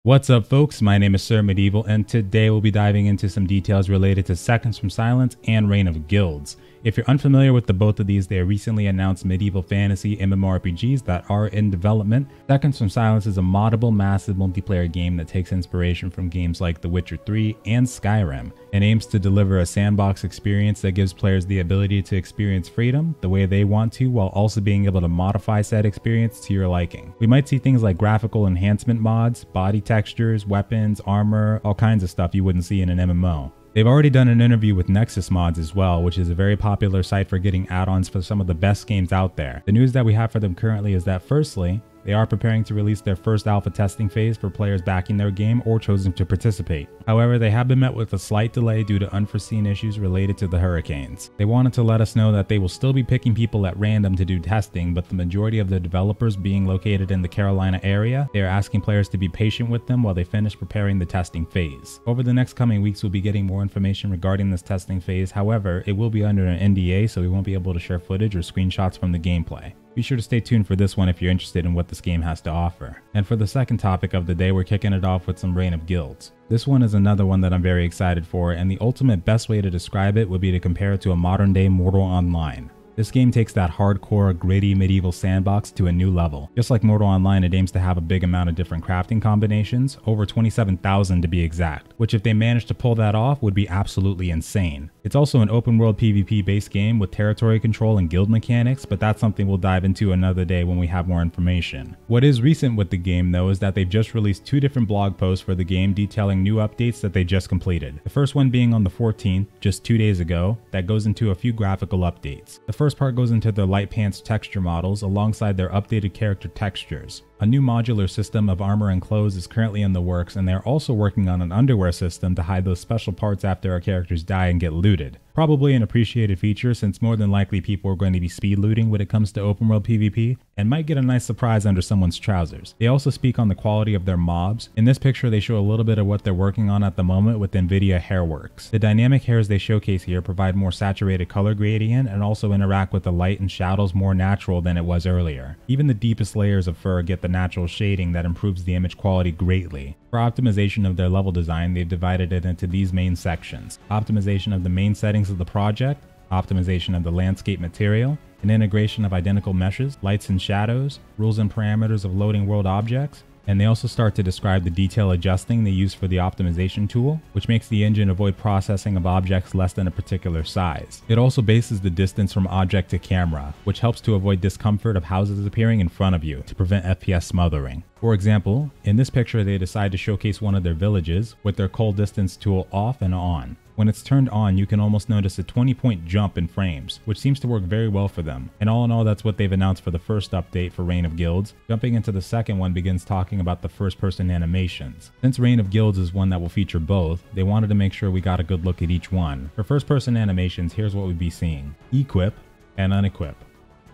What's up folks, my name is Sir Medieval and today we'll be diving into some details related to Seconds from Silence and Reign of Guilds. If you're unfamiliar with both of these, they are recently announced medieval fantasy MMORPGs that are in development. Seconds from Silence is a moddable, massive multiplayer game that takes inspiration from games like The Witcher 3 and Skyrim, and aims to deliver a sandbox experience that gives players the ability to experience freedom the way they want to, while also being able to modify said experience to your liking. We might see things like graphical enhancement mods, body textures, weapons, armor, all kinds of stuff you wouldn't see in an MMO. They've already done an interview with Nexus Mods as well, which is a very popular site for getting add-ons for some of the best games out there. The news that we have for them currently is that firstly, they are preparing to release their first alpha testing phase for players backing their game or choosing to participate. However, they have been met with a slight delay due to unforeseen issues related to the hurricanes. They wanted to let us know that they will still be picking people at random to do testing, but the majority of the developers being located in the Carolina area, they are asking players to be patient with them while they finish preparing the testing phase. Over the next coming weeks, we'll be getting more information regarding this testing phase. However, it will be under an NDA, so we won't be able to share footage or screenshots from the gameplay. Be sure to stay tuned for this one if you're interested in what this game has to offer. And for the second topic of the day, we're kicking it off with some Reign of Guilds. This one is another one that I'm very excited for, and the ultimate best way to describe it would be to compare it to a modern day Mortal Online. This game takes that hardcore, gritty medieval sandbox to a new level. Just like Mortal Online, it aims to have a big amount of different crafting combinations, over 27,000 to be exact, which if they managed to pull that off would be absolutely insane. It's also an open world PvP based game with territory control and guild mechanics, but that's something we'll dive into another day when we have more information. What is recent with the game though is that they've just released 2 different blog posts for the game detailing new updates that they just completed. The first one being on the 14th, just 2 days ago, that goes into a few graphical updates. The first part goes into their light pants texture models alongside their updated character textures. A new modular system of armor and clothes is currently in the works, and they're also working on an underwear system to hide those special parts after our characters die and get looted. Probably an appreciated feature since more than likely people are going to be speed looting when it comes to open world PvP, and might get a nice surprise under someone's trousers. They also speak on the quality of their mobs. In this picture they show a little bit of what they're working on at the moment with NVIDIA Hairworks. The dynamic hairs they showcase here provide more saturated color gradient and also interact with the light and shadows more natural than it was earlier. Even the deepest layers of fur get the natural shading that improves the image quality greatly. For optimization of their level design, they've divided it into these main sections: optimization of the main settings of the project, optimization of the landscape material, an integration of identical meshes, lights and shadows, rules and parameters of loading world objects, and they also start to describe the detail adjusting they use for the optimization tool, which makes the engine avoid processing of objects less than a particular size. It also bases the distance from object to camera, which helps to avoid discomfort of houses appearing in front of you to prevent FPS smothering. For example, in this picture they decide to showcase one of their villages with their cold distance tool off and on. When it's turned on, you can almost notice a 20-point jump in frames, which seems to work very well for them. And all in all, that's what they've announced for the first update for Reign of Guilds. Jumping into the second one begins talking about the first-person animations. Since Reign of Guilds is one that will feature both, they wanted to make sure we got a good look at each one. For first-person animations, here's what we'd be seeing: equip and unequip.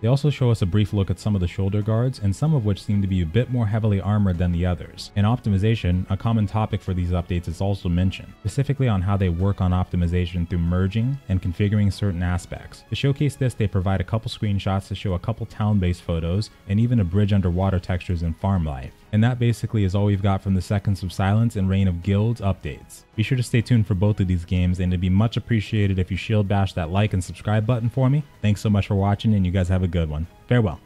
They also show us a brief look at some of the shoulder guards, and some of which seem to be a bit more heavily armored than the others. In optimization, a common topic for these updates is also mentioned, specifically on how they work on optimization through merging and configuring certain aspects. To showcase this, they provide a couple screenshots to show a couple town-based photos, and even a bridge underwater textures and farm life. And that basically is all we've got from the Seconds of Silence and Reign of Guilds updates. Be sure to stay tuned for both of these games, and it'd be much appreciated if you shield bash that like and subscribe button for me. Thanks so much for watching, and you guys have a good one. Farewell.